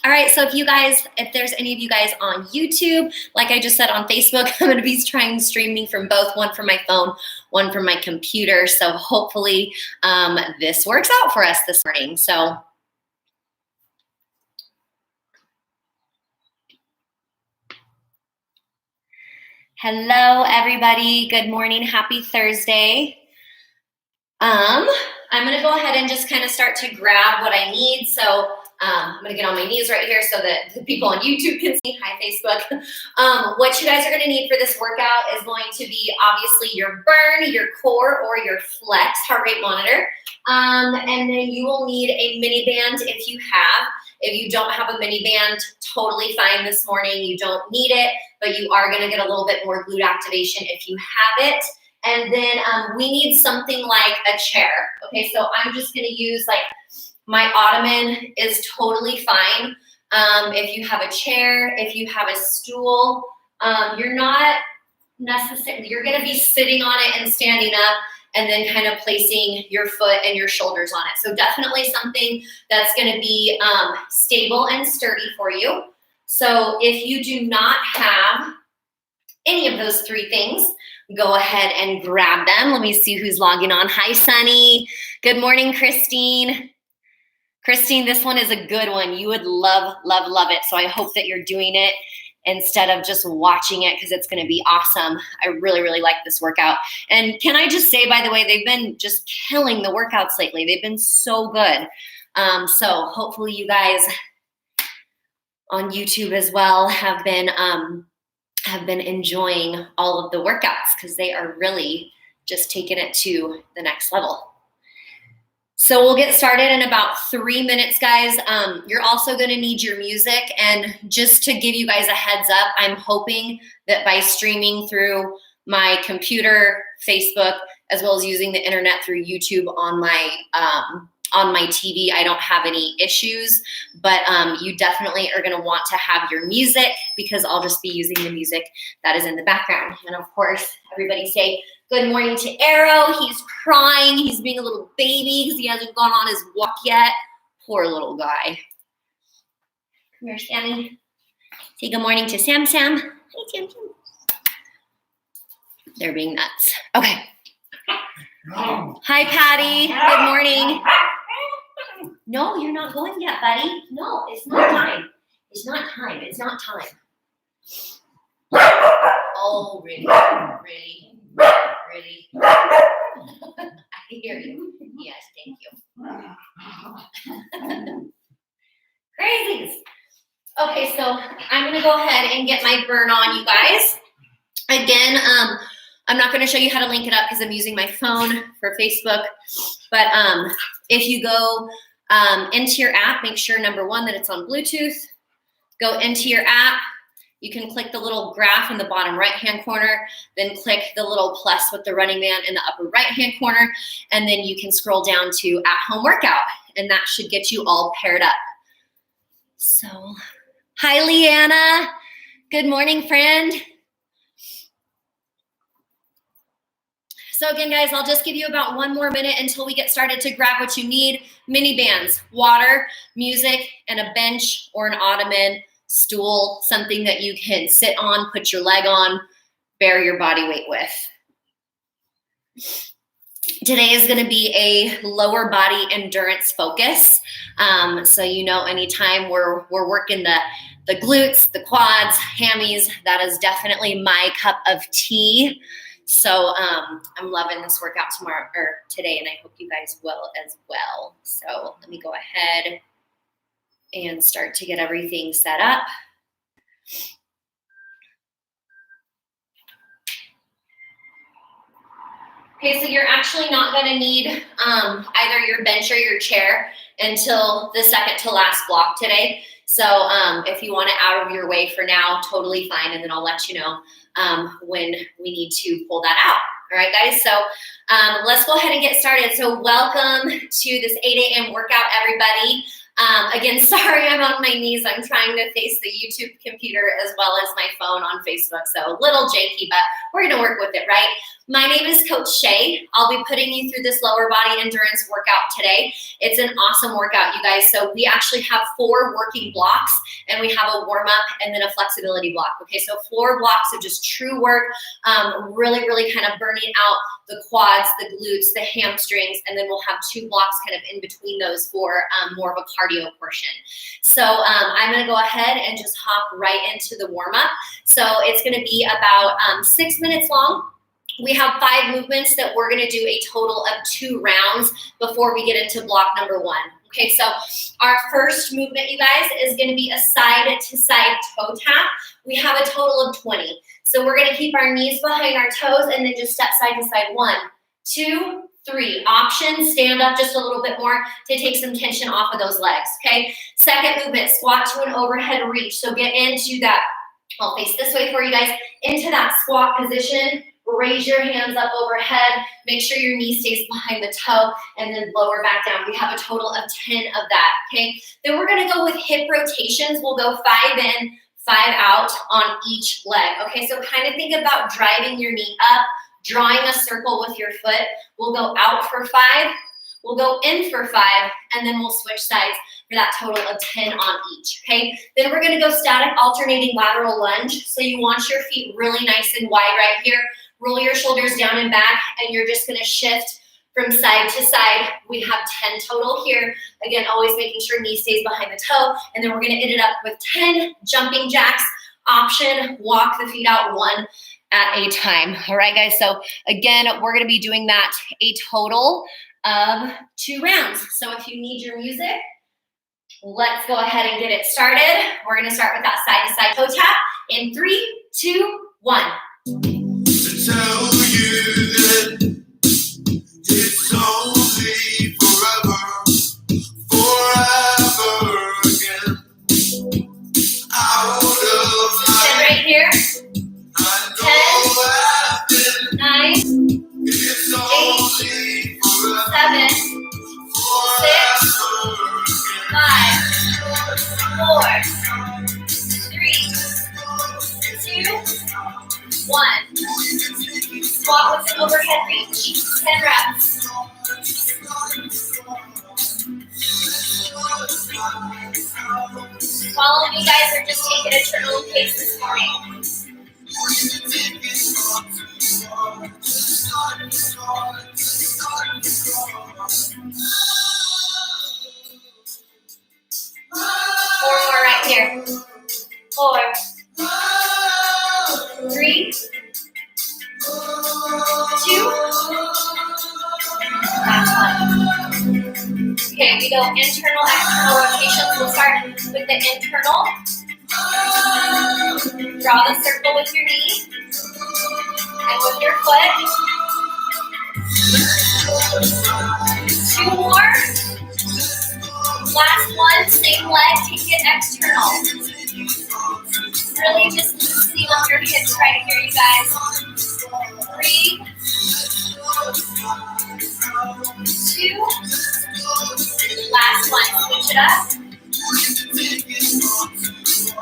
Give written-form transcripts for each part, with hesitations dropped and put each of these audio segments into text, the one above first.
All right, so if there's any of you guys on YouTube, like I just said on Facebook, I'm gonna be trying streaming from both, one from my phone, one from my computer. So hopefully this works out for us this morning. So hello, everybody. Good morning. Happy Thursday. I'm gonna go ahead and just kind of start to grab what I need. So I'm gonna get on my knees right here so that the people on YouTube can see. Hi, Facebook. What you guys are gonna need for this workout is going to be obviously your burn, your core, or your flex heart rate monitor. And then you will need a mini band if you have. If you don't have a mini band, totally fine this morning. You don't need it, but you are gonna get a little bit more glute activation if you have it. And then we need something like a chair. Okay, so I'm just gonna use my ottoman is totally fine. If you have a chair, if you have a stool, you're not necessarily, you're gonna be sitting on it and standing up and then kind of placing your foot and your shoulders on it. So definitely something that's gonna be stable and sturdy for you. So if you do not have any of those three things, go ahead and grab them. Let me see who's logging on. Hi, Sunny. Good morning, Christine. Christine, this one is a good one. You would love, love, love it. So I hope that you're doing it instead of just watching it because it's going to be awesome. I really, really like this workout. And can I just say, by the way, they've been just killing the workouts lately. They've been so good. So hopefully you guys on YouTube as well have been enjoying all of the workouts because they are really just taking it to the next level. So we'll get started in about 3 minutes, guys. You're also going to need your music. And just to give you guys a heads up, I'm hoping that by streaming through my computer, Facebook, as well as using the internet through YouTube on my TV, I don't have any issues, but you definitely are going to want to have your music because I'll just be using the music that is in the background. And of course, everybody say good morning to Arrow. He's crying. He's being a little baby because he hasn't gone on his walk yet. Poor little guy. Come here, Sammy. Say good morning to Sam Sam. Hi, Sam Sam. They're being nuts. Okay. Hi, Patty. Good morning. No, you're not going yet, buddy. No, it's not time. It's not time. It's not time. Oh, really? Really? Really? I hear you. Yes, thank you. Crazies. Okay, so I'm going to go ahead and get my burn on, you guys. Again, I'm not going to show you how to link it up because I'm using my phone for Facebook. But if you go into your app, make sure, number one, that it's on Bluetooth. Go into your app. You can click the little graph in the bottom right-hand corner, then click the little plus with the Running Man in the upper right-hand corner, and then you can scroll down to at-home workout, and that should get you all paired up. So, hi, Leanna. Good morning, friend. So again, guys, I'll just give you about 1 more minute until we get started to grab what you need. Mini bands, water, music, and a bench or an ottoman, stool, something that you can sit on, put your leg on, bear your body weight with. Today is going to be a lower body endurance focus. So anytime we're working the glutes, the quads, hammies, that is definitely my cup of tea. So I'm loving this workout today, and I hope you guys will as well. So let me go ahead and start to get everything set up. Okay, so you're actually not going to need either your bench or your chair until the second to last block today. So if you want it out of your way for now, totally fine, and then I'll let you know when we need to pull that out. All right, guys, so let's go ahead and get started. So welcome to this 8 a.m. workout, everybody. Again, sorry I'm on my knees. I'm trying to face the YouTube computer as well as my phone on Facebook, so a little janky, but we're going to work with it, right? My name is Coach Shay. I'll be putting you through this lower body endurance workout today. It's an awesome workout, you guys. So we actually have 4 working blocks, and we have a warm-up and then a flexibility block. Okay, so 4 blocks of just true work, really, really kind of burning out the quads, the glutes, the hamstrings, and then we'll have 2 blocks kind of in between those for more of a cardio portion. So I'm going to go ahead and just hop right into the warm-up. So it's going to be about 6 minutes long. We have 5 movements that we're going to do a total of 2 rounds before we get into block number 1. Okay, so our first movement, you guys, is going to be a side-to-side toe tap. We have a total of 20. So we're going to keep our knees behind our toes and then just step side to side. 1, 2, 3. Option, stand up just a little bit more to take some tension off of those legs, okay? Second movement, squat to an overhead reach. So get into that, I'll face this way for you guys, into that squat position. Raise your hands up overhead. Make sure your knee stays behind the toe and then lower back down. We have a total of 10 of that, okay? Then we're gonna go with hip rotations. We'll go 5 in, 5 out on each leg, okay? So kind of think about driving your knee up, drawing a circle with your foot. We'll go out for 5, we'll go in for 5, and then we'll switch sides for that total of 10 on each, okay? Then we're gonna go static alternating lateral lunge. So you want your feet really nice and wide right here. Roll your shoulders down and back, and you're just gonna shift from side to side. We have 10 total here. Again, always making sure knee stays behind the toe, and then we're gonna end it up with 10 jumping jacks. Option, walk the feet out 1 at a time. All right, guys, so again, we're gonna be doing that a total of 2 rounds. So if you need your music, let's go ahead and get it started. We're gonna start with that side-to-side toe tap in 3, 2, 1. Tell you that it's only forever again. Out of Sit right here. I know 10, 9, it's 8, only 7, 6, 5, 4, 3, 2, 1. Squat with an overhead reach. 10 reps. Follow me, guys, or just take it at your own pace this morning. Four more right here. 4, 3, 2, last 1. Okay, we go internal, external rotations. We'll start with the internal. Draw the circle with your knee and with your foot. 2 more. Last 1, same leg, take it external. Really just loosening up your hips right here, you guys. 3, 2, last 1, switch it up.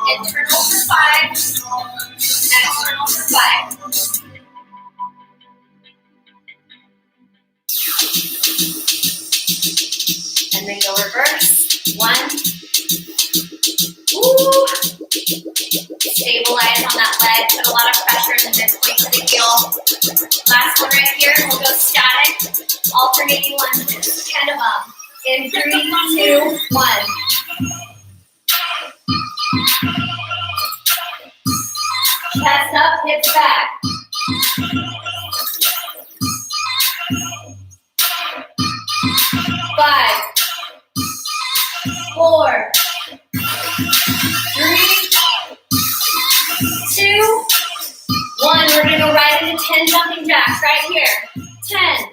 Internal for 5, external for 5. And then go reverse. 1. Ooh. Stabilize on that leg. Put a lot of pressure in the midpoint of the heel. Last one right here. We'll go static. Alternating lunges. 10 of them. In 3, 2, 1. Chest up, hips back. 5, 4, 3, 2, 1. We're gonna go right into 10 jumping jacks right here. 10,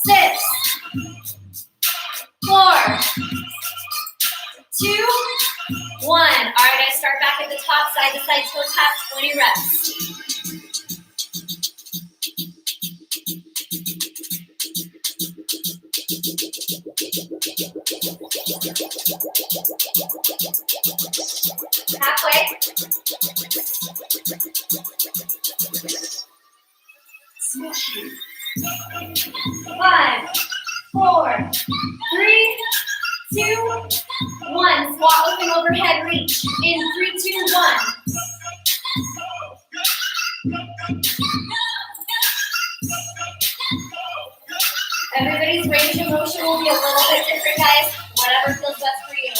6, 4, 2, 1. All right, I start back at the top, side to side toe tap, 20 reps. Halfway. 5, 4, 3, 2, 1. Squat looking overhead reach. In 3, 2, 1. Everybody's range of motion will be a little bit different, guys. Whatever feels best for you.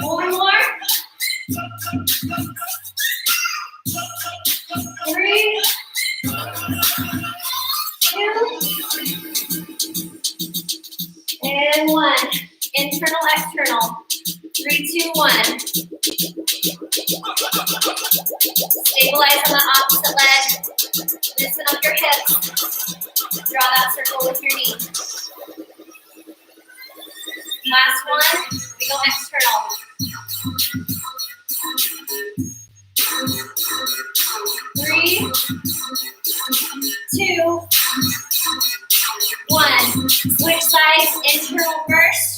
One more. 3, 2, and 1. Internal, external. 3, 2, 1. Stabilize on the opposite leg. Loosen up your hips. Draw that circle with your knee. Last one, we go external. 3, 2, 1. Switch sides, internal first.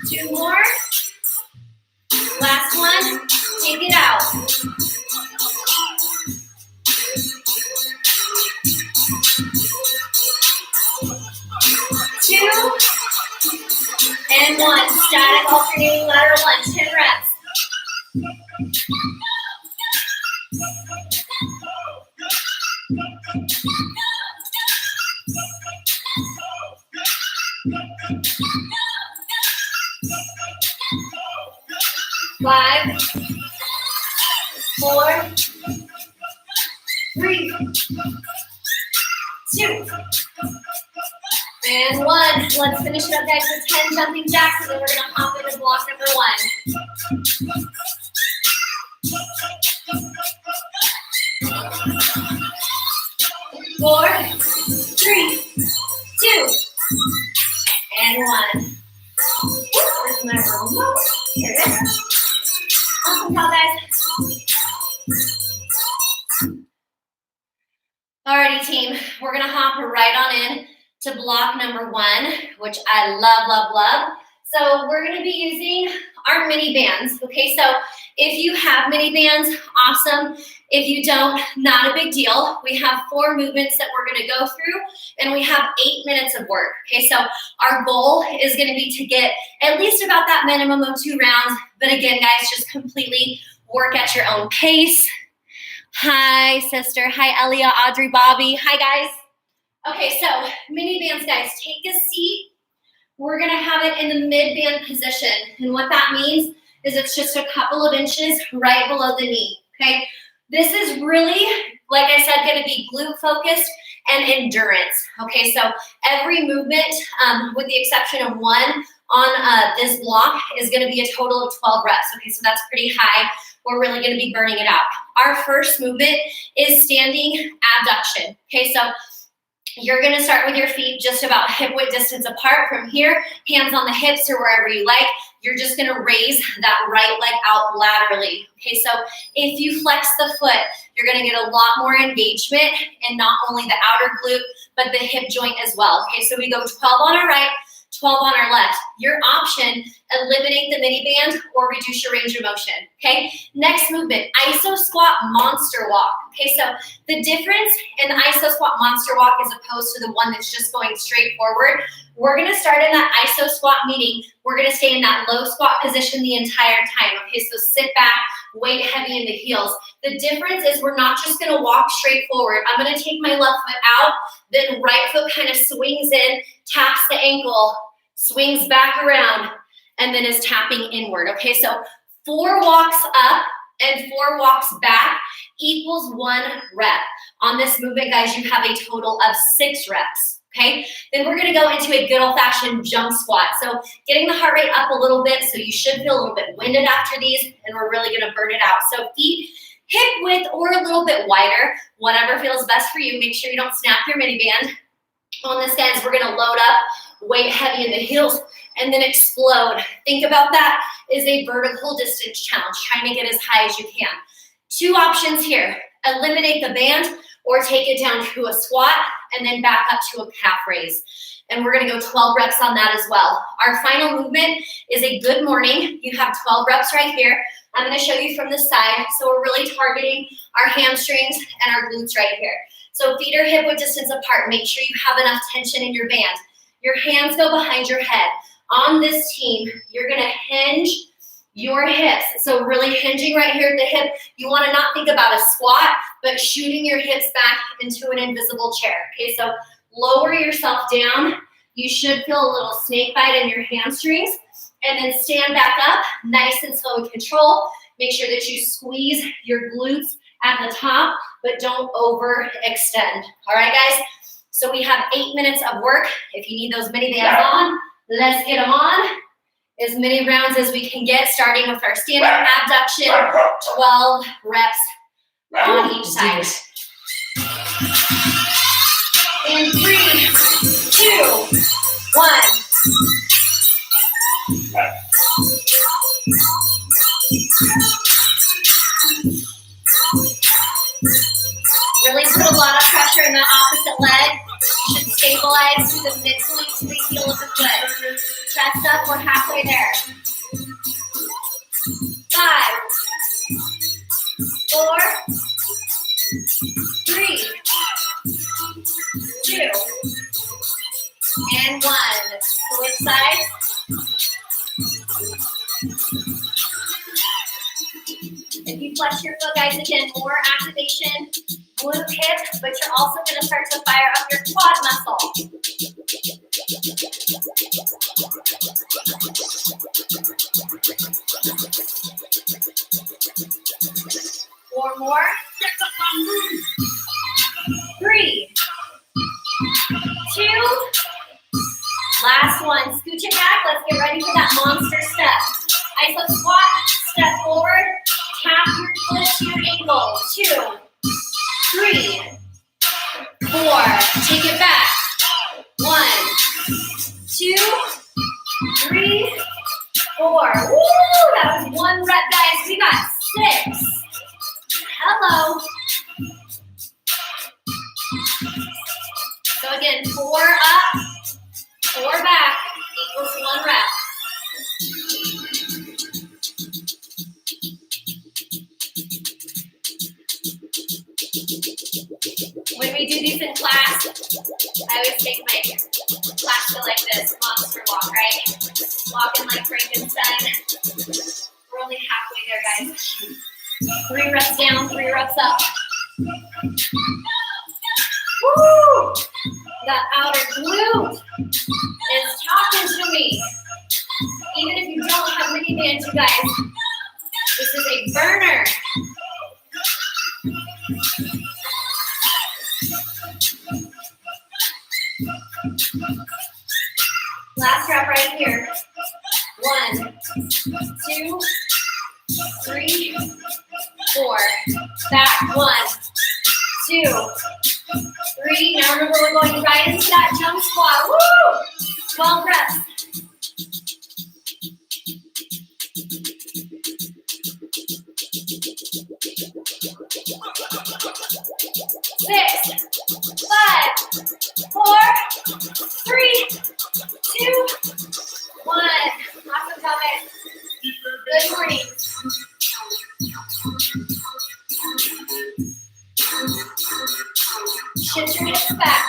Two more. Last one, take it out. Two, and 1. Static alternating lateral lunge, 10 reps. Five, 4, 3, 2, and 1. Let's finish it up, guys, with 10 jumping jacks, and then we're going to hop into block number 1. 4, 3, 2, and 1. Where's my remote? Here it is. Awesome job, guys. Alrighty, team. We're gonna hop right on in to block number 1, which I love, love, love. So we're gonna be using our mini bands. Okay, so if you have mini bands, awesome. If you don't, not a big deal. We have 4 movements that we're gonna go through, and we have 8 minutes of work. Okay, so our goal is gonna be to get at least about that minimum of 2 rounds. But again, guys, just completely work at your own pace. Hi, sister. Hi, Elia, Audrey, Bobby. Hi, guys. Okay, so mini bands, guys, take a seat. We're gonna have it in the mid band position. And what that means is it's just a couple of inches right below the knee, okay? This is really, like I said, gonna be glute focused and endurance, okay? So every movement, with the exception of one on this block, is gonna be a total of 12 reps, okay? So that's pretty high. We're really gonna be burning it out. Our first movement is standing abduction, okay? So you're gonna start with your feet just about hip width distance apart from here, hands on the hips or wherever you like. You're just gonna raise that right leg out laterally. Okay, so if you flex the foot, you're gonna get a lot more engagement in not only the outer glute, but the hip joint as well. Okay, so we go 12 on our right, 12 on our left. Your option, eliminate the mini band or reduce your range of motion, okay? Next movement, iso squat monster walk. Okay, so the difference in the iso squat monster walk as opposed to the one that's just going straight forward, we're gonna start in that iso squat, meaning we're gonna stay in that low squat position the entire time, okay? So sit back, weight heavy in the heels. The difference is we're not just gonna walk straight forward. I'm gonna take my left foot out, then right foot kind of swings in, taps the ankle, swings back around, and then is tapping inward, okay? So 4 walks up and 4 walks back equals 1 rep. On this movement, guys, you have a total of 6 reps, okay? Then we're gonna go into a good old-fashioned jump squat. So getting the heart rate up a little bit, so you should feel a little bit winded after these, and we're really gonna burn it out. So feet hip width or a little bit wider, whatever feels best for you. Make sure you don't snap your mini band. On this, guys, we're gonna load up, weight heavy in the heels, and then explode. Think about that as a vertical distance challenge, trying to get as high as you can. 2 options here. Eliminate the band or take it down to a squat and then back up to a calf raise. And we're gonna go 12 reps on that as well. Our final movement is a good morning. You have 12 reps right here. I'm gonna show you from the side. So we're really targeting our hamstrings and our glutes right here. So feet are hip width distance apart. Make sure you have enough tension in your band. Your hands go behind your head. On this team, you're gonna hinge your hips. So really hinging right here at the hip. You wanna not think about a squat, but shooting your hips back into an invisible chair. Okay, so lower yourself down. You should feel a little snake bite in your hamstrings. And then stand back up, nice and slow and control. Make sure that you squeeze your glutes at the top, but don't overextend. All right, guys? So we have 8 minutes of work. If you need those mini bands on, let's get them on. As many rounds as we can get, starting with our standing abduction, 12 reps on each side. In 3, 2, 1. Really put a lot of pressure in the opposite leg. You should stabilize to the midpoint to the heel of the foot. Chest up, we're halfway there. 5, 4, 3, 2, and 1. Switch sides. If you flex your foot, guys, again, more activation, glute hip, but you're also going to start to fire up your quad muscle. Four more. 3, 2, last one. Scooch it back. Let's get ready for that monster step. Iso squat, step forward, tap your foot to your ankle. 2, 3, 4. Take it back. 1, 2, 3, 4. Woo! That was 1 rep, guys. We got 6. Hello. So again, 4 up, 4 back equals 1 rep. When we do these in class, I always take my class to like this monster walk, right? Walking like Frankenstein. We're only halfway there, guys. 3 reps down, 3 reps up. Woo! That outer glute is talking to me. Even if you don't have mini bands, you guys, this is a burner. Last rep right here. 1, 2, 3, 4. Back. 1, 2, 3. Now remember, we're going right into that jump squat. Woo! 12 reps. 6, 5, 4, 3, 2, 1. Awesome job, guys. Good morning. Shift your hips back.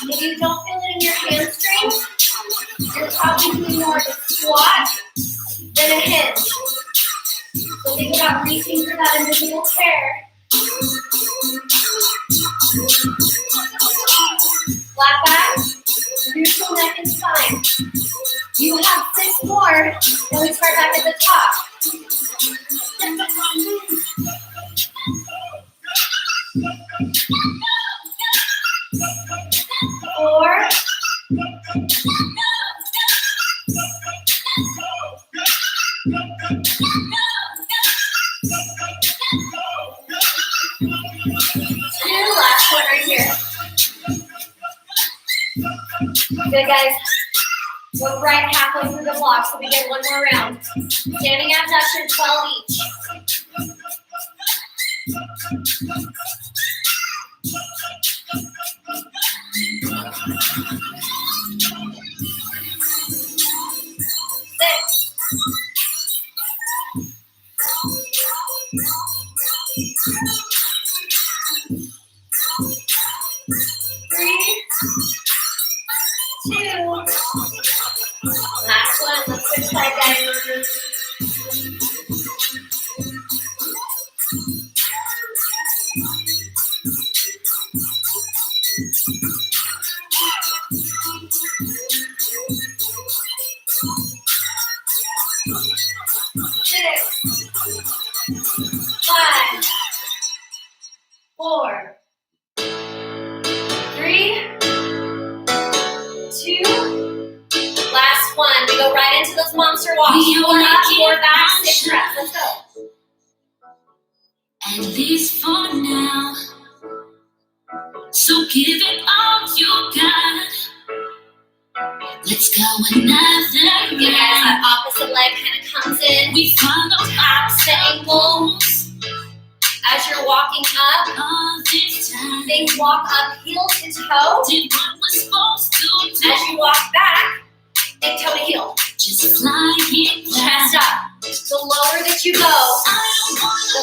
If you don't feel it in your hamstrings, you're probably doing more of a squat than a hinge. So think about reaching for that invisible chair. Flat back, neutral neck and spine. You have 6 more, and we start back at the top. 4, 2, last one right here. Good, guys. We're right halfway through the block, so we get one more round. Standing abduction, 12 each. Six. 3, 2. Last one. Let's switch side, guys. Six, 5, 4, 3, 2. Last one. We go right into those monster walks. 4 up, 4 back, 6 reps. Let's go. At least for now. So give it all you got. Let's go another You guys, round. that opposite leg kind of comes in. We follow Opposite ankle. As you're walking up, all this time. think walk up heel to toe. Did what we're supposed to do. As you walk back, think toe to heel. Just flying Chest back. up. The lower that you go, the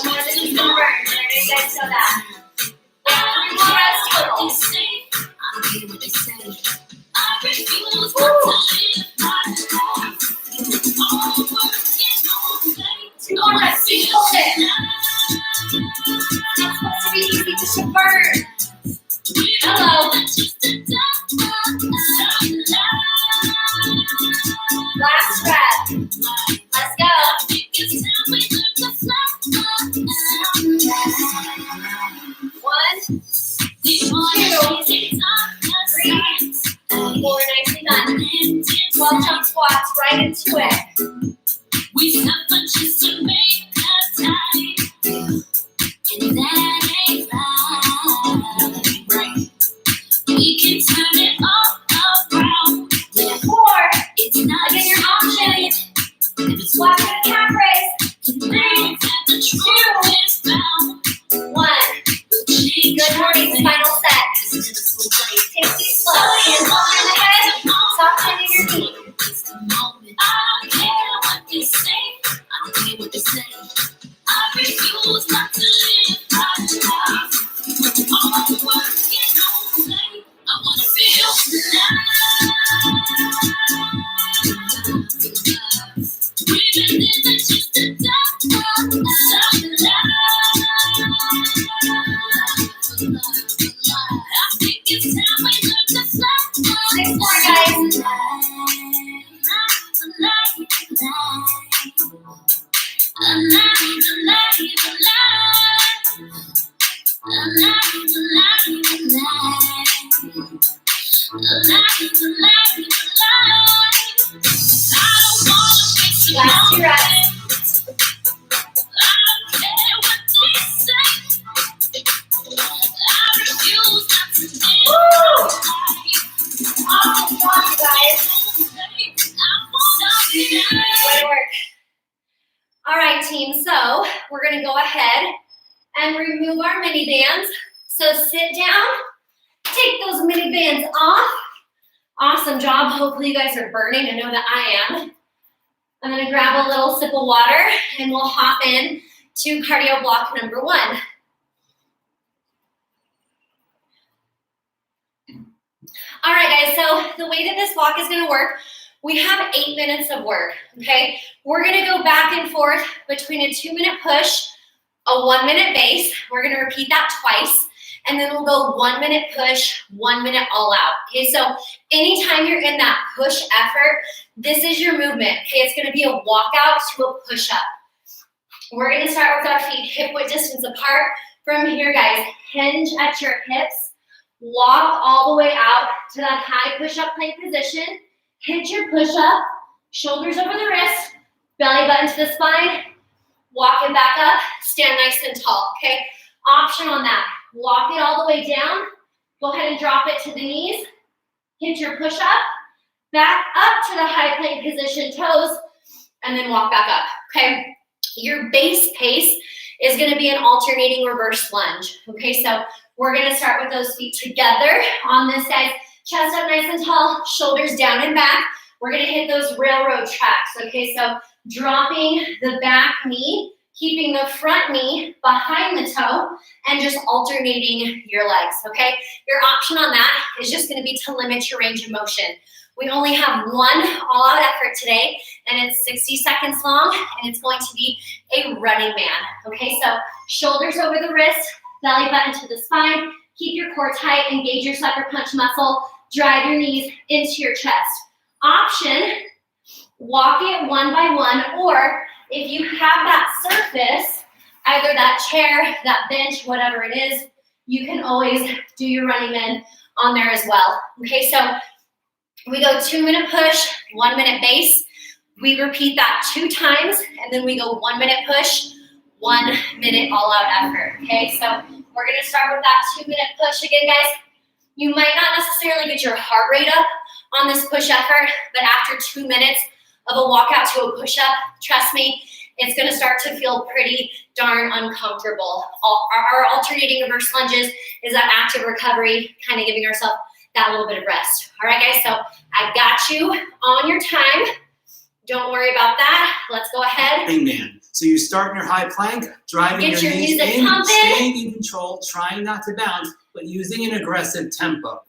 more that you can burn. You guys know that. 3 more reps total. I hear what they say. I refuse not to live my life. All working all day. 2 more reps. Keep holding. It's not supposed to be easy, just to burn. Hello. Last rep. Let's go. 1, 2, 3, 4. Nicely done. 12 jump squats right into it. We suffer just to make a time, and that ain't right. We can turn it all around. 4. It's not Again, your options. if it's Squat to the calf raise. things that the truth is found. 1. Good morning, final set. It's never so late. Take these slow. Hands on the head. Stop bending your knee. It's the moment. I don't care what they say. I don't care what they say. I refuse not to live my life. All working all day. I wanna feel alive. Breathing in the chest of death. I think it's time we learn to fly. 6 more, guys. Last 2 reps. Woo! Awesome job, guys. Way to work. All right, team. So we're going to go ahead and remove our mini bands. So sit down, take those mini bands off. Awesome job. Hopefully you guys are burning. I know that I am. I'm going to grab a little sip of water and we'll hop in to cardio block number 1. All right, guys, so the way that this block is gonna work, we have 8 minutes of work, okay? We're gonna go back and forth between a 2-minute push, a 1-minute base. We're gonna repeat that twice, and then we'll go 1-minute push, 1 minute all out, okay? So anytime you're in that push effort, this is your movement, okay? It's gonna be a walkout to a push-up. We're gonna start with our feet hip-width distance apart. From here, guys, hinge at your hips. Walk all the way out to that high push-up plank position. Hit your push-up, shoulders over the wrist, belly button to the spine. Walk it back up, stand nice and tall, okay? Option on that. Walk it all the way down. Go ahead and drop it to the knees. Hit your push-up, back up to the high plank position, toes, and then walk back up, okay? Your base pace is gonna be an alternating reverse lunge, okay? So we're gonna start with those feet together on this side, chest up nice and tall, shoulders down and back. We're gonna hit those railroad tracks, okay? So dropping the back knee, keeping the front knee behind the toe, and just alternating your legs, okay? Your option on that is just gonna be to limit your range of motion. We only have one all-out effort today, and it's 60 seconds long, and it's going to be a running man, okay? So shoulders over the wrist, belly button to the spine, keep your core tight, engage your sucker punch muscle, drive your knees into your chest. Option, walk it one by one, or if you have that surface, either that chair, that bench, whatever it is, you can always do your running man on there as well, okay? So we go 2-minute push, 1-minute base. We repeat that 2 times, and then we go 1-minute push, 1 minute all-out effort, okay? So we're gonna start with that 2-minute push again, guys. You might not necessarily get your heart rate up on this push effort, but after 2 minutes of a walkout to a push-up, trust me, it's gonna start to feel pretty darn uncomfortable. Our alternating reverse lunges is that active recovery, kind of giving ourselves that little bit of rest. All right, guys, so I got you on your time. Don't worry about that. Let's go ahead. Amen. So you start in your high plank, driving Get your your knees music in, pumping. staying in control, trying not to bounce, but using an aggressive tempo.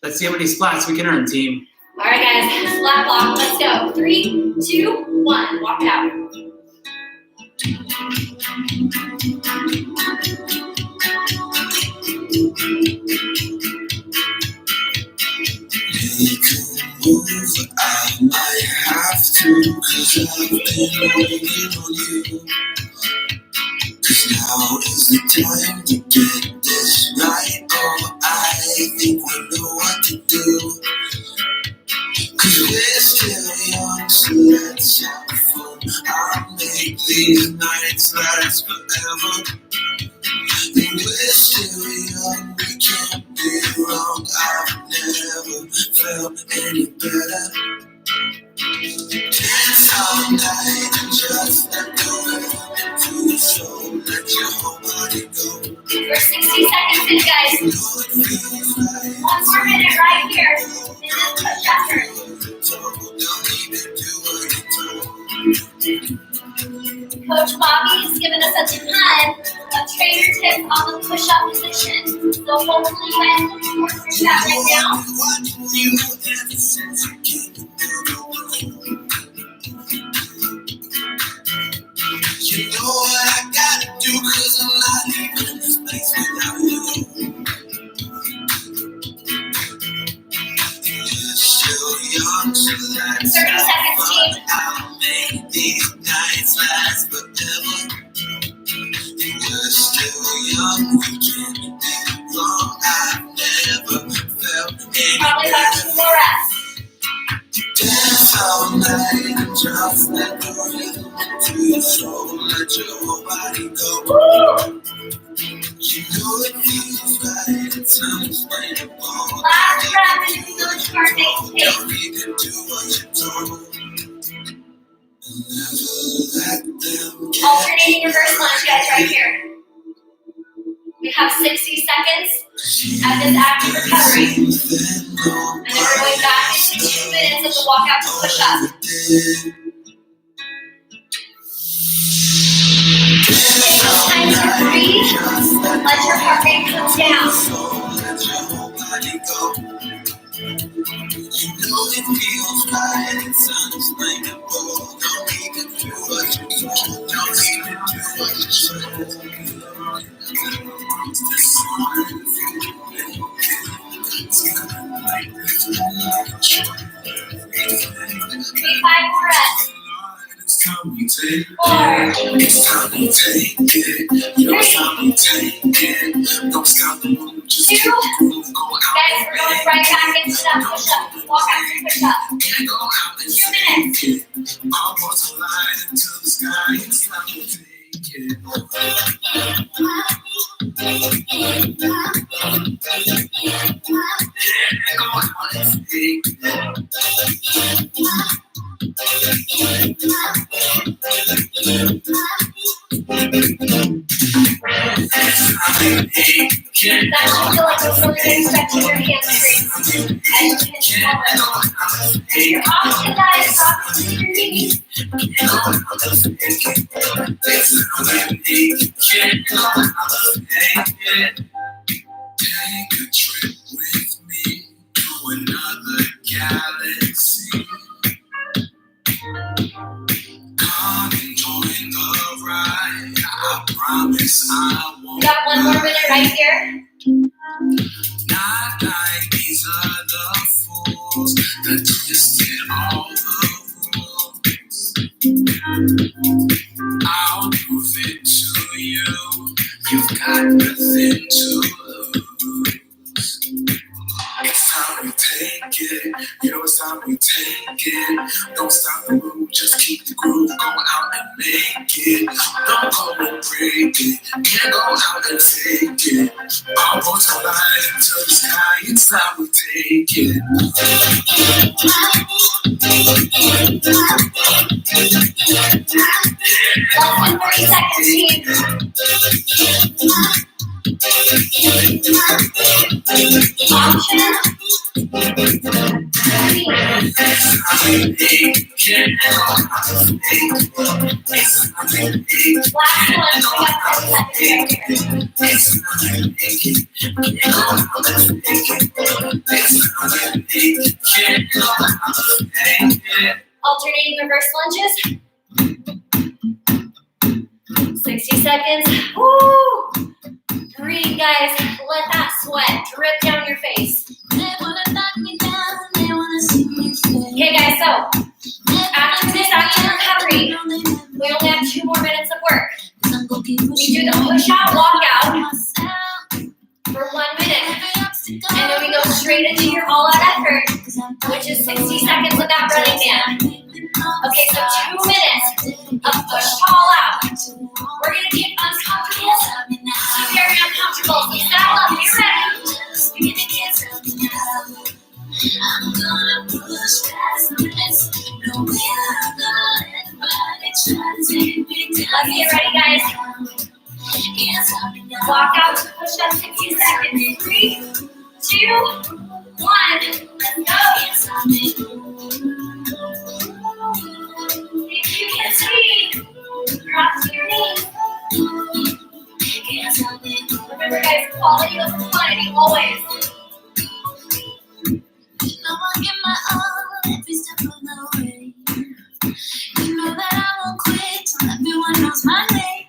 Let's see how many splats we can earn, team. All right, guys, flat block. Let's go. 3, 2, 1. Walk it out. Move, I might have to, 'cause I've been waiting on you. 'Cause now is the time to get this right. Oh, I think we know what to do. 'Cause we're still young, so let's have fun. I'll make these nights last forever. And we're still young, we can't be wrong. I've never felt any better. Dance all night and just let go into your soul. Let your whole body go. We're 60 seconds in, guys. You know it feels like 1 more minute right here in this push effort. don't even do what you do. Coach Bobby's given us a ton of trainer tips on the push-up position. So hopefully you guys can work through that right now. Watching you ever since you came to the room. You know what I gotta do, 'cause I'm not leaving this place without you. You're still young, so let's 30 have seconds, fun. team. I'll make these nights last forever. We're still young, we can't be wrong. I've never felt any Probably about better. 2 more reps. Dance all night and just let the rhythm into your soul. Let your whole body go. Woo! You know it feels right, it's unexplainable. Last rep is village heart base pace. Don't even do what you're told. And never let them get Alternating reverse lunge, guys, right here. We have 60 seconds at this active recovery. And then we're going back into 2 minutes of the walkout to push up. It's time to breathe. Let your heart rate come down. Let your whole body go. You know it feels right, it's unexplainable. Don't even do what you do. Don't even do what you do. Three, 5 more reps. It's time you take 4, It's time you take it. You know it's time you take it. Don't stop the move, just keep the move. Go out guys, we're going right back into that push up. Walk out to push up. Can't go out and 2 minutes. take it. I want to fly into the sky. It's time to take it. That should feel like a really good stretch in your hamstrings. And you can Your option, guys, option to your knees. Take a trip with me to another galaxy. Come and join the ride. I promise I We won't. got one more minute right here. Not like these other fools that twisted all the rules. I'll prove it to you. You've got nothing to lose. It's time we take it. You know it's time we take it. Don't stop the move, just keep the groove. Go out and make it. Don't go and break it. Can't go out and fake it. Our boats collide into the sky. It's time we take it. Less than 30 seconds, team. Option. Last one. We got 10 seconds right here. Alternating reverse lunges. 60 seconds. Woo! Breathe, guys. Let that sweat drip down your face. They wanna knock me down, they wanna see me fail. Okay, guys, so after this action recovery, we only have 2 more minutes of work. We do the push-out, walk-out for 1 minute. And then we go straight into your all-out effort, which is 60 seconds with that running man. Okay, so 2 minutes of push to all out. We're going to get uncomfortable to very uncomfortable. So saddle up, get ready. I'm gonna push past the limits. No way I'm gonna let nobody try to take me down. Let's get ready, guys. Walk out to push up 60 seconds. 3, 2, 1. Let's go. If you can see, cross your knees. Remember, guys, quality over quantity always. I give my all every step of the way. You know that I won't quit till everyone knows my name.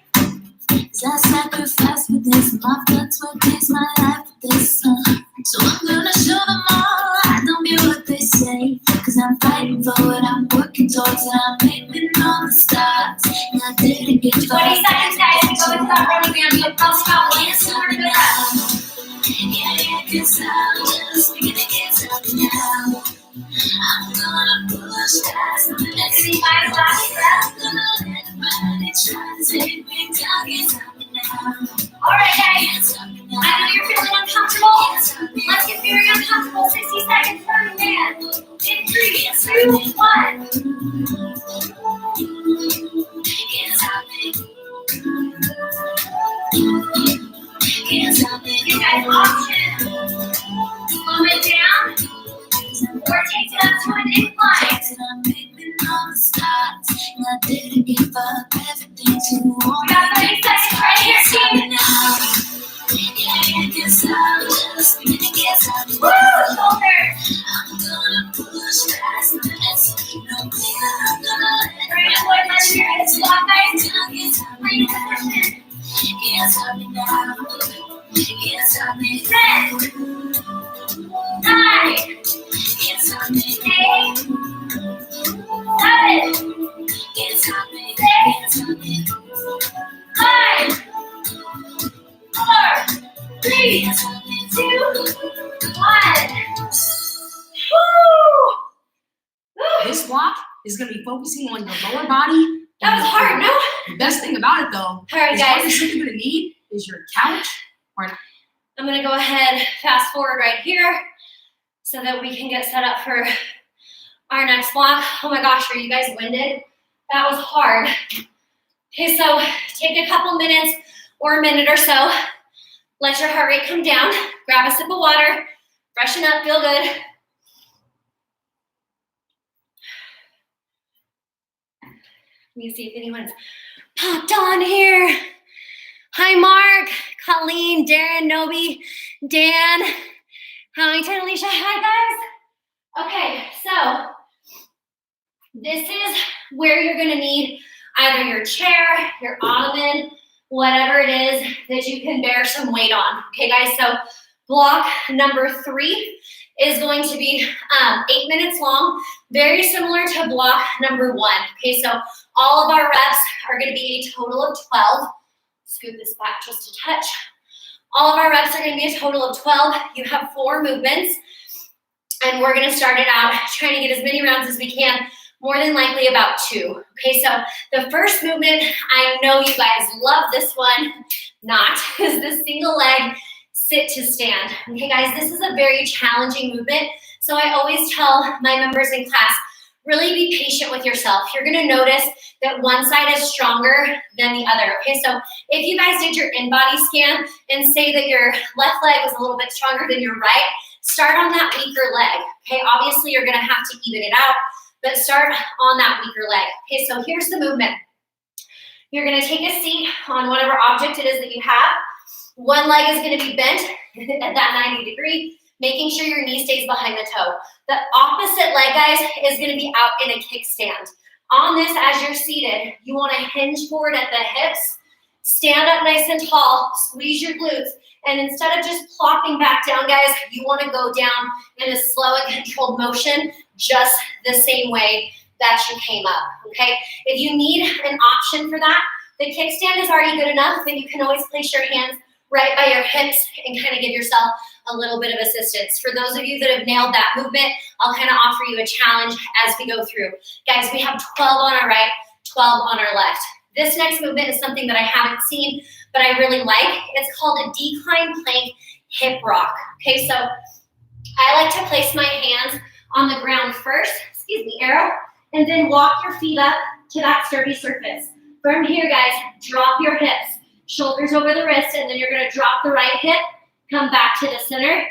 'Cause I sacrifice for this, my blood, sweat, takes my life for this. So I'm gonna show them all I don't care what they say. 'Cause I'm fighting for what I'm working towards, and I'm aiming on the stars. And I didn't get 20 seconds, guys. We go into that running man. So cross about 1 sooner to the rest. Yeah, 'cause I'm just beginning to get up now. I'm gonna push past the limits. See my last breath. I'm gonna let nobody try to take me down. Get up now. All right, guys. I know you're feeling uncomfortable. Let's get very uncomfortable. 60 seconds running man. In 3, 2, 1. You guys option. Slow it down. Or take it up to an incline. We got 30 seconds right here, team. Woo! Shoulders. Bring it forward, let your hips lock, guys. Bring it position. 10, 9, 8, 7, 6, 5, 4, 3, 2, 1. Woo! This walk is going to be focusing on your lower body. That was hard, no? The best thing about it, though, All right, is what guys. you're simply going to need is your couch I'm gonna go ahead, fast forward right here so that we can get set up for our next block. Oh my gosh, are you guys winded? That was hard. Okay, so take a couple minutes or a minute or so. Let your heart rate come down. Grab a sip of water. Freshen up, feel good. Let me see if anyone's popped on here. Hi, Mark, Colleen, Darren, Nobi, Dan, Hallington, Alicia. Hi, guys. Okay, so this is where you're gonna need either your chair, your ottoman, whatever it is that you can bear some weight on. Okay, guys, so block number 3 is going to be 8 minutes long, very similar to block number 1. Okay, so all of our reps are gonna be a total of 12. Scoot this back just a touch. All of our reps are gonna be a total of 12. You have 4 movements, and we're gonna start it out trying to get as many rounds as we can, more than likely about 2. Okay, so the first movement, I know you guys love this one, not, is the single leg sit to stand. Okay, guys, this is a very challenging movement, so I always tell my members in class, really be patient with yourself. You're gonna notice that one side is stronger than the other. Okay, so if you guys did your in-body scan and say that your left leg was a little bit stronger than your right, start on that weaker leg. Okay, obviously you're gonna have to even it out, but start on that weaker leg. Okay, so here's the movement. You're gonna take a seat on whatever object it is that you have. One leg is gonna be bent at that 90 degree, making sure your knee stays behind the toe. The opposite leg, guys, is gonna be out in a kickstand. On this, as you're seated, you wanna hinge forward at the hips, stand up nice and tall, squeeze your glutes, and instead of just plopping back down, guys, you wanna go down in a slow and controlled motion, just the same way that you came up, okay? If you need an option for that, the kickstand is already good enough, then you can always place your hands right by your hips and kind of give yourself a little bit of assistance. For those of you that have nailed that movement, I'll kind of offer you a challenge as we go through. Guys, we have 12 on our right, 12 on our left. This next movement is something that I haven't seen, but I really like. It's called a decline plank hip rock. Okay, so I like to place my hands on the ground first, arrow, and then walk your feet up to that sturdy surface. From here, guys, drop your hips, shoulders over the wrist, and then you're gonna drop the right hip, come back to the center,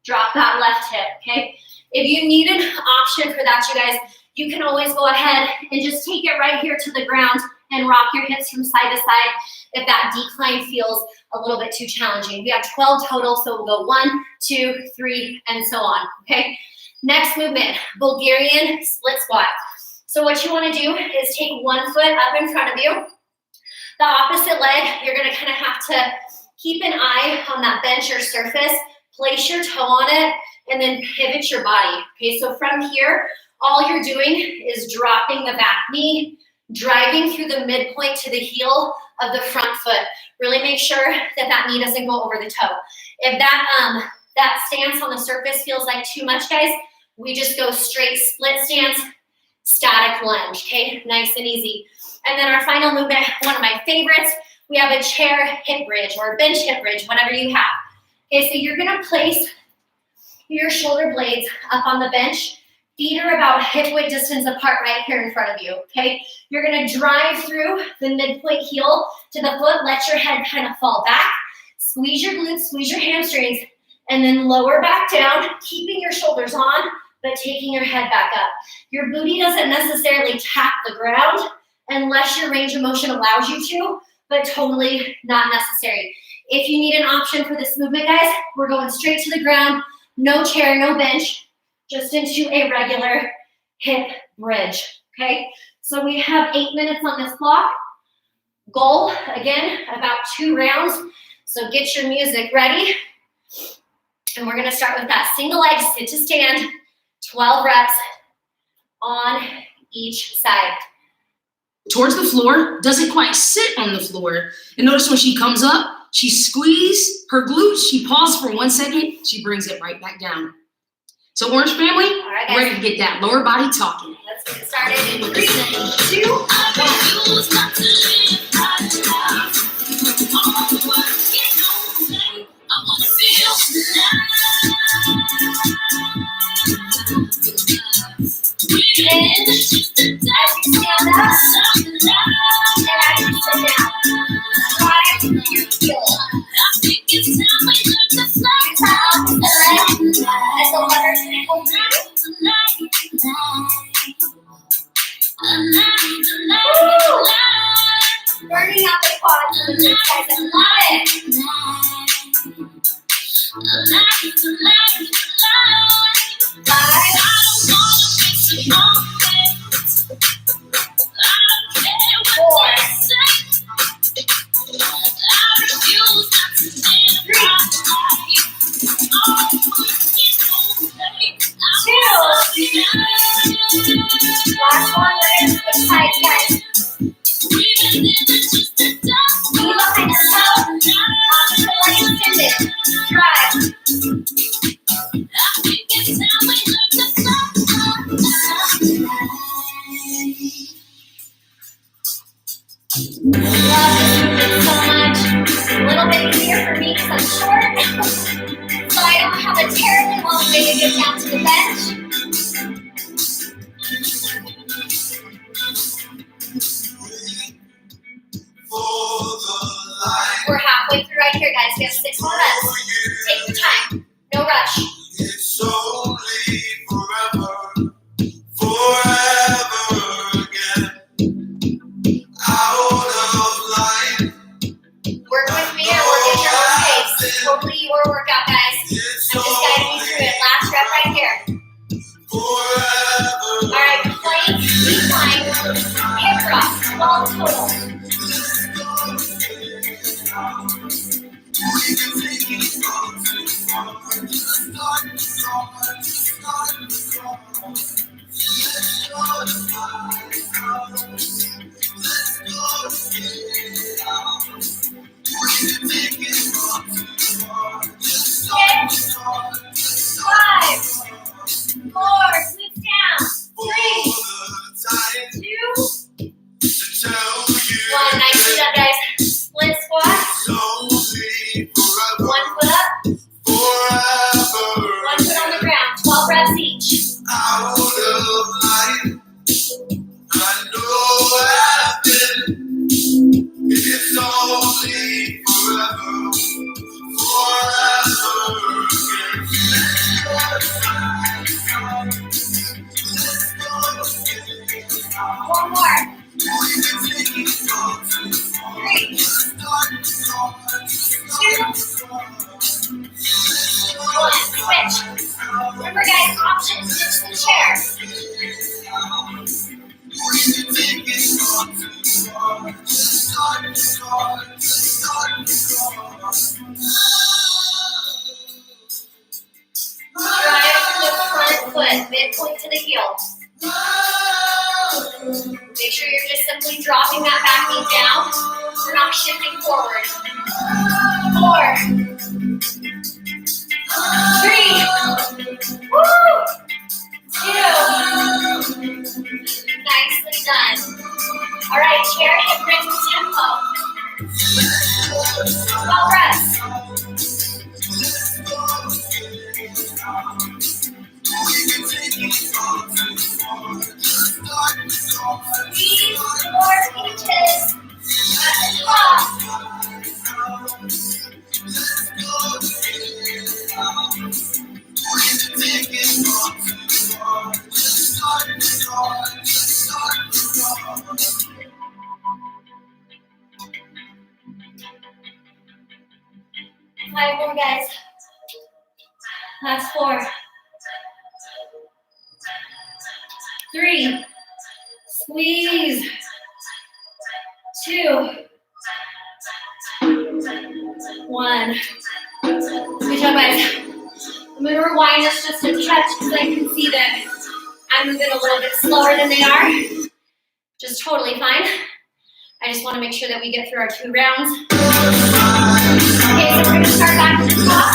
drop that left hip, okay? If you need an option for that, you guys, you can always go ahead and just take it right here to the ground and rock your hips from side to side if that decline feels a little bit too challenging. We have 12 total, so we'll go 1, 2, 3, and so on, okay? Next movement, Bulgarian split squat. So what you wanna do is take one foot up in front of you. The opposite leg, you're gonna kind of have to keep an eye on that bench or surface, place your toe on it, and then pivot your body. Okay, so from here, all you're doing is dropping the back knee, driving through the midpoint to the heel of the front foot. Really make sure that that knee doesn't go over the toe. If that stance on the surface feels like too much, guys, we just go straight split stance, static lunge, okay? Nice and easy. And then our final movement, one of my favorites, we have a chair hip bridge or a bench hip bridge, whatever you have. Okay, so you're gonna place your shoulder blades up on the bench. Feet are about hip width distance apart right here in front of you, okay? You're gonna drive through the midpoint heel to the foot, let your head kind of fall back, squeeze your glutes, squeeze your hamstrings, and then lower back down, keeping your shoulders on, but taking your head back up. Your booty doesn't necessarily tap the ground unless your range of motion allows you to, but totally not necessary. If you need an option for this movement, guys, we're going straight to the ground, no chair, no bench, just into a regular hip bridge, okay? So we have 8 minutes on this block. Goal, again, about 2 rounds. So get your music ready. And we're gonna start with that single leg sit to stand, 12 reps on each side. Towards the floor, doesn't quite sit on the floor. And notice when she comes up, she squeezes her glutes, she pauses for 1 second, she brings it right back down. So Orange Family, All right, guys. ready to get that lower body talking. Let's get started in 3, 2, 1. And as you stand up, and as you sit down, try to feel it. Use that opposite leg as the letters equal to you. Woo! Burning out the quads and the glutes, guys. I love it. Last one, we're gonna switch sides, guys. Knee behind the toe, opposite leg extended. Drive. Love this movement so much. A little bit easier for me because I'm short, so I don't have a terribly long way to get down to the bench. We're halfway through right here, guys. We have 6 more reps. Take your time. No rush. It's only forever, forever again. Out of line. Work with me or work at your own pace. Totally your workout, guys. I'm It's just guiding you through it. Last rep right here. forever. Alright, plank, decline, hip thrust, 12 total. Six, 5, 4, glutes down. 3, 2, 1. Nicely done, guys. Split squat. One foot up, one foot on the ground. 12 reps each. Out of line. I know I've been. It's only forever, forever again. One more. 3, 2, 1. Switch. Remember, guys, option, switch the chair. Drive from the front foot, midpoint to the heel. Make sure you're just simply dropping that back knee down. We're not shifting forward. 4, 3, woo! 2. Nicely done. All right, chair hip bridge tempo. 12 reps. These 4 inches at the top. Five more, guys. Last 4. 3. Squeeze. 2. 1. Good job, guys. I'm going to rewind this just a touch because I can see that I'm moving a little bit slower than they are. Which is totally fine. I just want to make sure that we get through our 2 rounds. Okay, so we're going to start back to the top.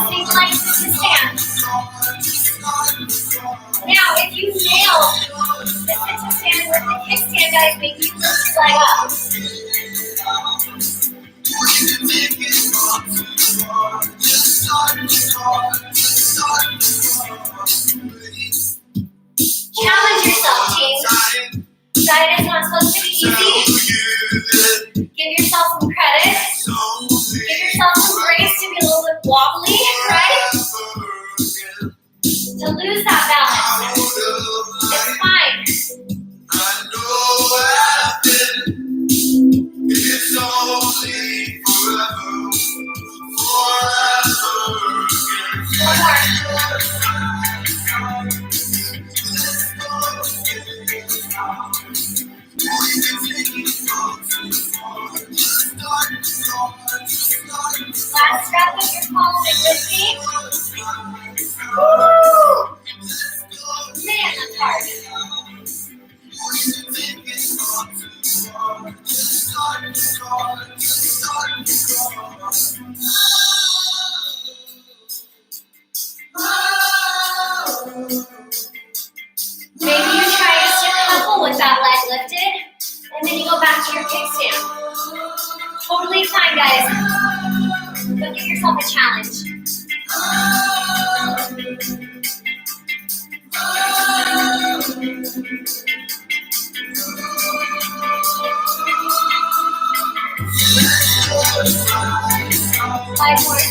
Think like this to stand. Now, if you nail the sit to stand with the kickstand, guys, make you lift your leg up. yourself some credit. Give yourself some grace to be a little bit wobbly, right? To lose that balance. It's fine. I know I've been, it's only forever, One more. Last step with your palms and your feet. Woo! Man, that's hard. Maybe you try to stick couple with that leg lifted, and then you go back to your kickstand. Totally fine, guys. But give yourself a challenge. 5 more.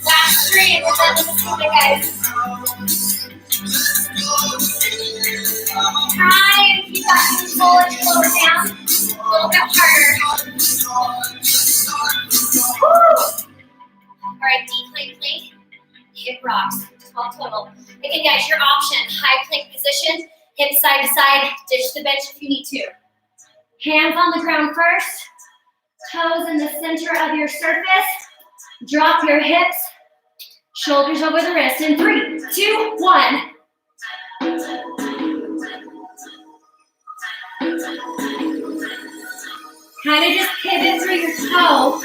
Last 3 and we're done with this movement, guys. Try and keep that control as you lower down. A little bit harder. Woo! Alright, deep plank. Hip rocks. 12 total. Again, guys, your option. High plank position. Hips side to side. Ditch the bench if you need to. Hands on the ground first. Toes in the center of your surface. Drop your hips. Shoulders over the wrist. In 3, 2, 1. Kind of just pivot through your toe.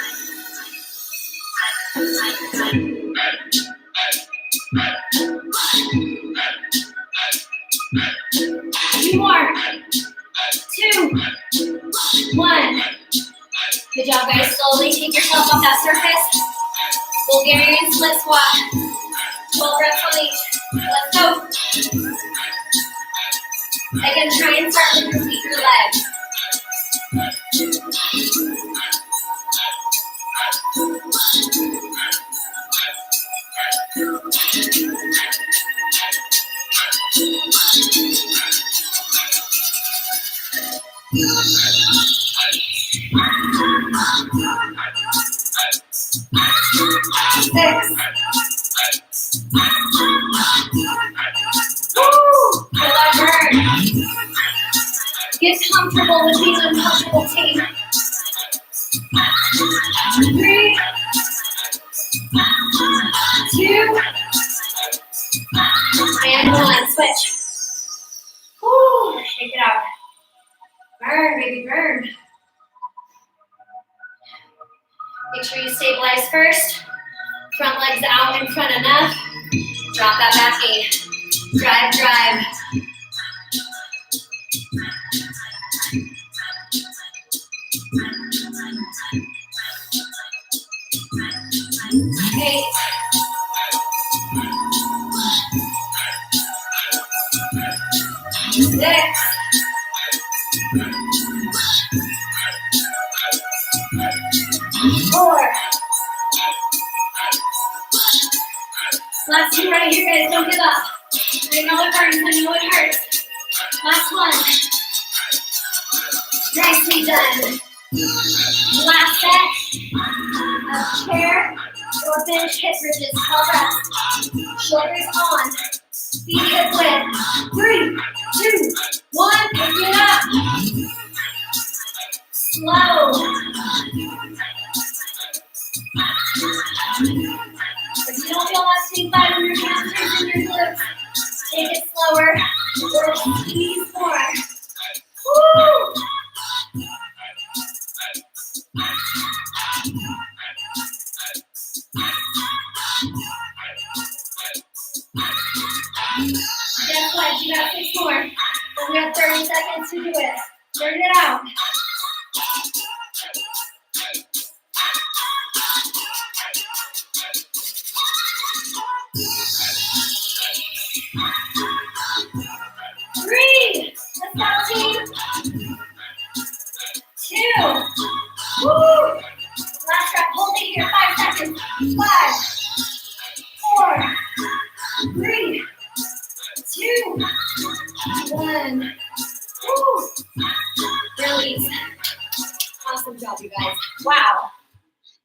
Two more. 2, 1. Good job, guys. Slowly take yourself off that surface. Bulgarian split squat. 12 reps on each. Let's go. Again, try and start with your feet and legs. Six. Woo! Good luck, burn. Get comfortable with these uncomfortable tape. 3, 2, and 1. Switch. Woo! Shake it out. Burn, baby, burn. Make sure you stabilize first. Front legs out in front enough. Drop that back knee. Drive, drive. Okay. 6. 4. Last 2 right here, guys. Don't give up. I know it burns. I know it hurts. Last 1. Nicely done. Last set. Chair or bench hip bridges. 12 reps. Shoulders on. Feet hip width. 3, 2, 1. Pick it up. Slow. If you don't feel that same vibe in your hamstrings and your glutes, take it slower or squeeze more. Woo! Guess what? You got 6 more. And we have 30 seconds to do it. Burn it out.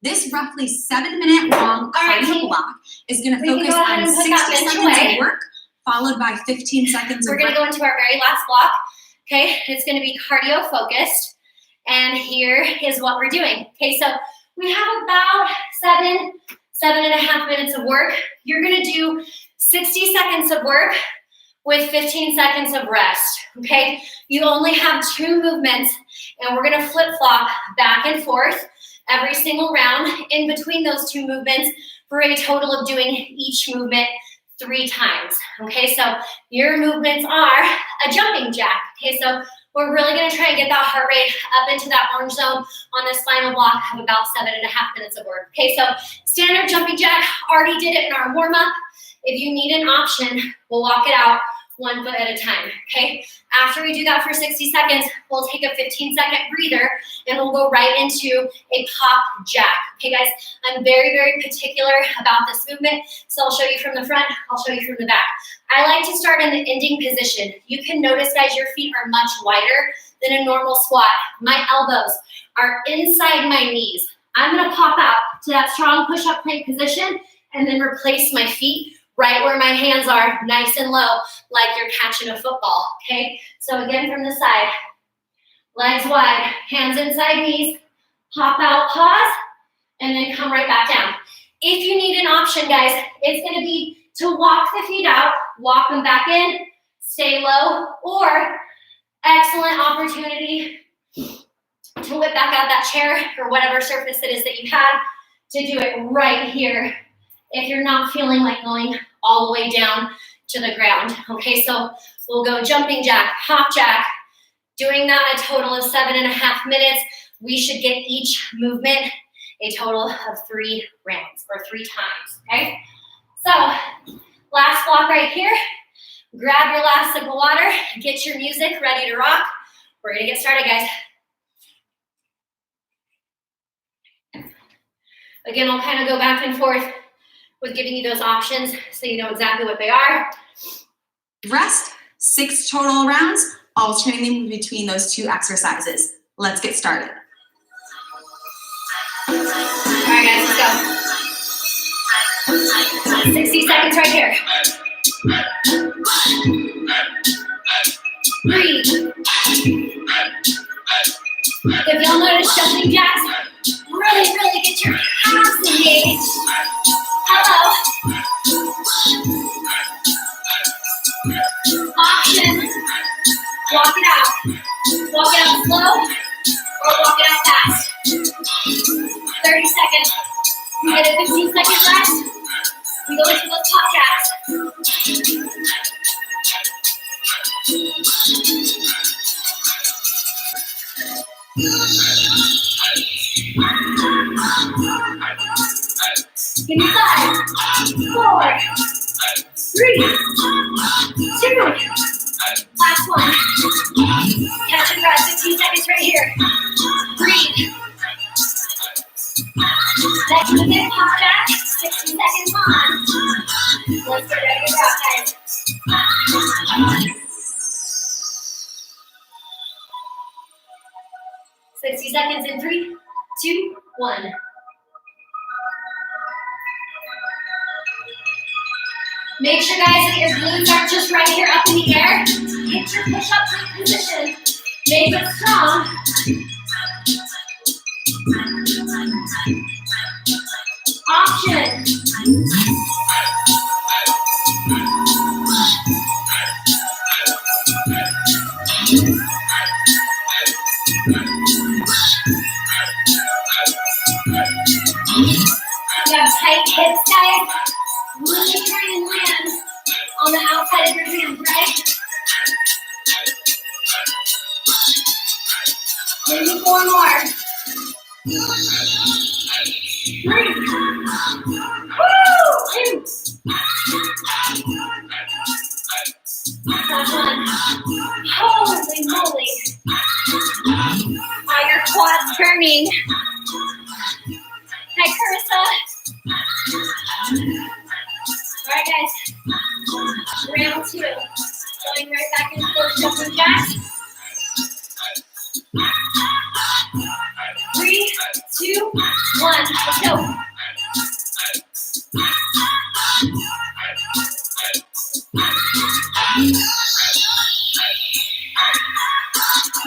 This roughly 7-minute long right, cardio team. block is going to We can focus go ahead on and put 60 that bench seconds away. of work, followed by 15 seconds We're of gonna break. go into our very last block. Okay, it's gonna be cardio focused. And here is what we're doing. Okay, so we have about 7.5 minutes of work. You're gonna do 60 seconds of work with 15 seconds of rest, okay? You only have 2 movements, and we're gonna flip-flop back and forth every single round in between those 2 movements for a total of doing each movement 3 times, okay? So your movements are a jumping jack, okay? So we're really gonna try and get that heart rate up into that orange zone on this final block of about 7.5 minutes of work. Okay, so standard jumping jack, already did it in our warm-up. If you need an option, we'll walk it out 1 foot at a time, okay? After we do that for 60 seconds, we'll take a 15-second breather and we'll go right into a pop jack. Okay, guys, I'm very, very particular about this movement, so I'll show you from the front, I'll show you from the back. I like to start in the ending position. You can notice, guys, your feet are much wider than a normal squat. My elbows are inside my knees. I'm gonna pop out to that strong push-up plank position and then replace my feet right where my hands are, nice and low, like you're catching a football, okay? So again, from the side, legs wide, hands inside knees, pop out, pause, and then come right back down. If you need an option, guys, it's gonna be to walk the feet out, walk them back in, stay low, or excellent opportunity to whip back out that chair or whatever surface it is that you have to do it right here if you're not feeling like going all the way down to the ground. Okay, so we'll go jumping jack, hop jack, doing that a total of 7.5 minutes. We should get each movement a total of 3 rounds or 3 times, okay? So last block right here, grab your last sip of water, get your music ready to rock. We're gonna get started, guys. Again, I'll kind of go back and forth with giving you those options so you know exactly what they are. Rest, 6 total rounds, alternating between those 2 exercises. Let's get started. All right, guys, let's go. 60 seconds right here. Breathe. If y'all notice jumping jacks, really, really get your calves engaged. Hello. Option. Walk it out. Walk it out slow or walk it out fast. 30 seconds. We get a 15-second rest. We go into those pop jacks. Give me 5, 4, 3, 2. Last one. Catch and rest. 15 seconds right here. Breathe. Next movement, pop jack. 60 seconds on. Let's get ready to rock, guys. 60 seconds in 3, 2, 1. Make sure, guys, that your glutes aren't just right here up in the air. Get your push-up position. Make it strong. Option. You have tight hips, guys. Really try and land on the outside of your hands, right? Maybe 4 more. 3. Woo! 2. Last one. Holy moly. Are your quads burning? Hi, Carissa. All right, guys. Round 2. Going right back and forth, jumping jacks. 3, 2, 1. Let's go.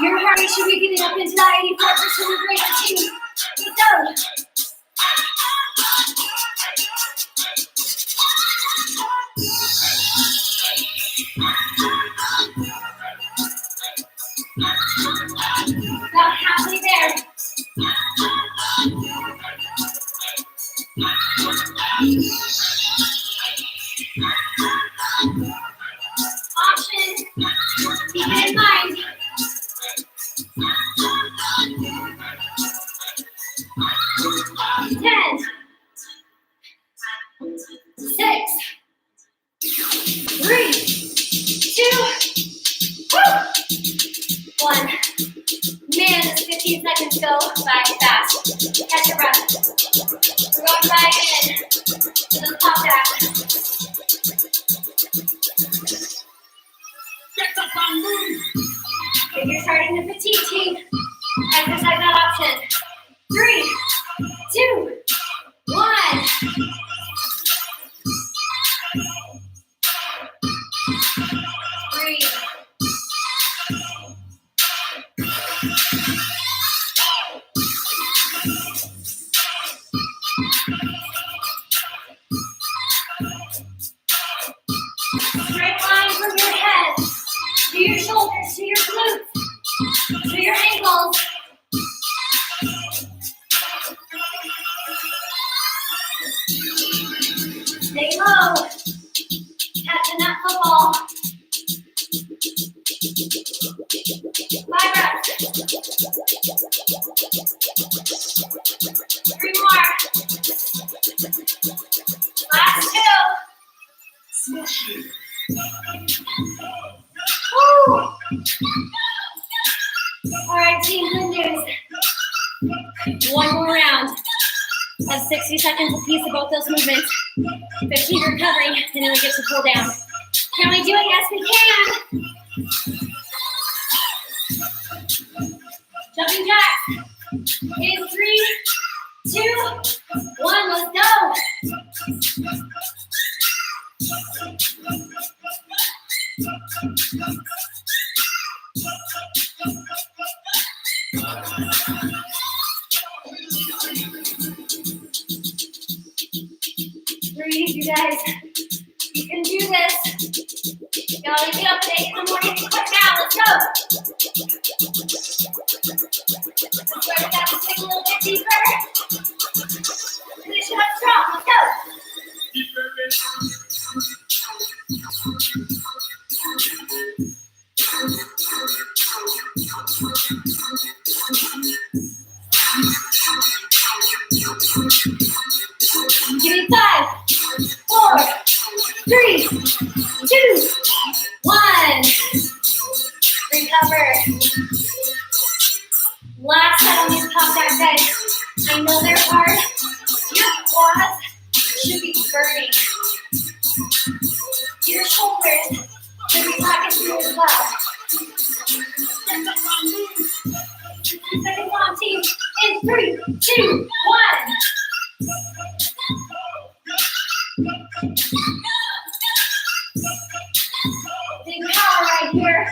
Your heart should be getting up into that 84% of greater team. Let's go. About halfway there. Option, keep it in mind. 10, 6, 3, 2, 1. Man, this 15 seconds go by fast. Catch your breath. We're going right in to the top back. If you're starting the fatigue team, exercise that option. 3, 2, 1. Breathe. Straight line from your head to your shoulders, to your glutes, to your ankles. Stay low. Catching that football. 5 reps. 3 more. Last 2. Woo. All right, team Hindus. One more round of 60 seconds apiece of both those movements. 15 recovery, and then we get to pull down. Can we do it? Yes, we can. Jumping jacks. In 3, 2, 1, let's go. Breathe, you guys. You can do this. Y'all get up at 8 in the morning and quick now. Let's go. Let's start with that. Let's take a little bit deeper. Finish it up strong. Let's go. Give me 5, 4, 3, 2, 1. Recover. Last set on these pop backs, guys. I know they're hard. Your quads should be burning. Your shoulders should be talking to you as well. 10 seconds on, team. In 3, 2, 1. Big power right here.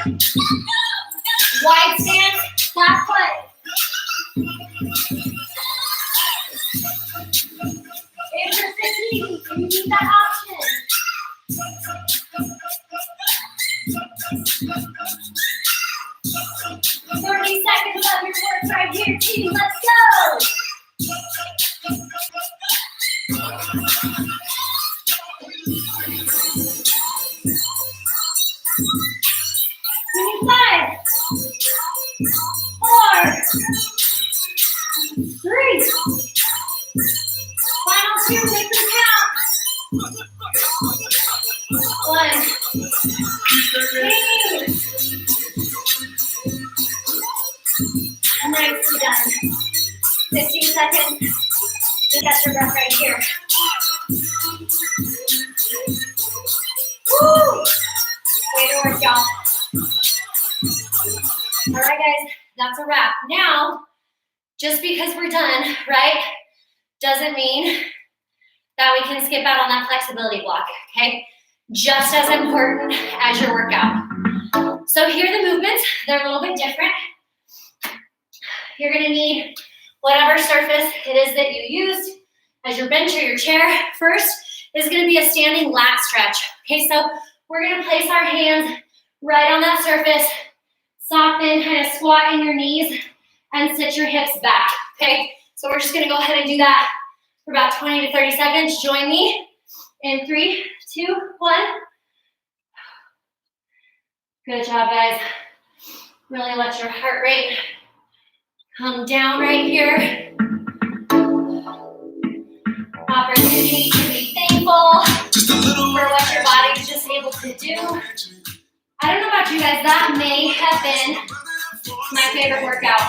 Wide stance, flat foot. If you're fatigued, you need that option. 30 seconds of your work right here, team. Let's go. Give me 5, 4, 3. Final 2, make them count. 1. Nicely done. 15 seconds. Just catch your breath right here. Woo! Way to work, y'all. All right, guys, that's a wrap. Now, just because we're done, right? doesn't mean that we can skip out on that flexibility block, okay? Just as important as your workout. So here are the movements. They're a little bit different. You're gonna need whatever surface it is that you used as your bench or your chair. First is gonna be a standing lat stretch. Okay, so we're gonna place our hands right on that surface, soften, kind of squat in your knees, and sit your hips back, okay? So we're just gonna go ahead and do that for about 20 to 30 seconds. Join me in 3, 2, 1. Good job, guys. Really let your heart rate come down right here. Opportunity to be thankful for what your body's just able to do. I don't know about you guys, that may have been my favorite workout.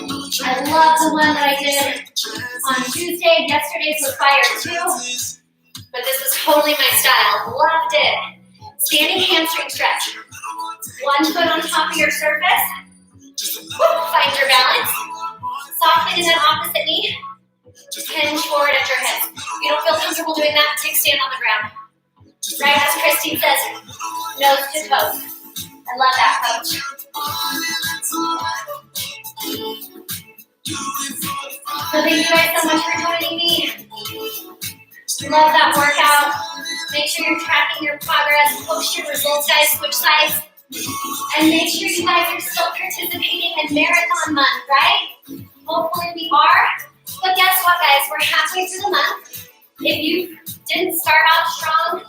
I love the one that I did on Tuesday. Yesterday's was fire too, but this is totally my style. Loved it. Standing hamstring stretch. One foot on top of your surface. Find your balance. Soften in that opposite knee. Hinge forward at your hips. If you don't feel comfortable doing that, take stand on the ground. Right as Christine says, nose to toes. I love that, coach. So thank you guys so much for joining me. Love that workout. Make sure you're tracking your progress. Post your results, guys. Switch sides. And make sure you guys are still participating in Marathon Month, right? Hopefully we are. But guess what, guys? We're halfway through the month. If you didn't start off strong,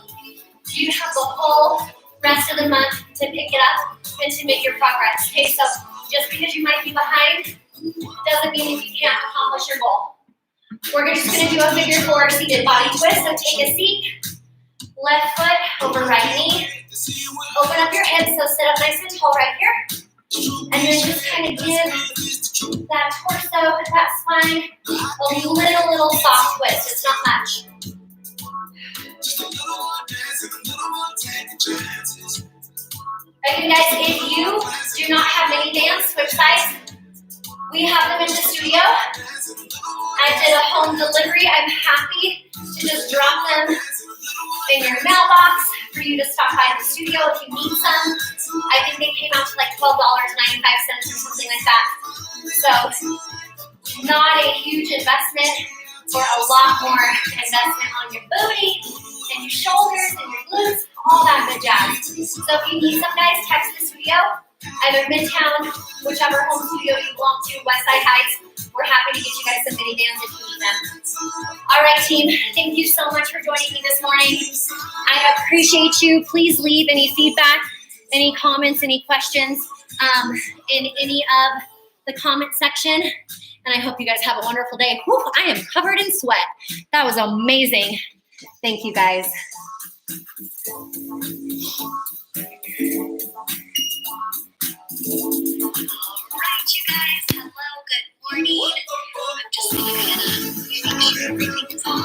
you have the whole rest of the month to pick it up and to make your progress. Okay, so just because you might be behind doesn't mean that you can't accomplish your goal. We're just going to do a figure 4 seated body twist. So take a seat. Left foot over right knee. Open up your hips, so sit up nice and tall right here. And then just kind of give that torso, that spine, a little soft twist. It's not much. Again, guys, if you do not have mini bands, switch sides. We have them in the studio. I did a home delivery. I'm happy to just drop them in your mailbox for you to stop by the studio if you need some. I think they came out to like $12.95 or something like that. So not a huge investment for a lot more investment on your booty and your shoulders and your glutes, all that good jazz. So if you need some, guys, text the studio, either Midtown, whichever home studio you belong to, Westside Heights. We're happy to get you guys some mini bands if you need them. All right, team, thank you so much for joining me this morning. I appreciate you. Please leave any feedback, any comments, any questions in any of the comment section. And I hope you guys have a wonderful day. Whew, I am covered in sweat. That was amazing. Thank you, guys. All right, you guys. Hello, good morning. I'm just going to make sure everything is on.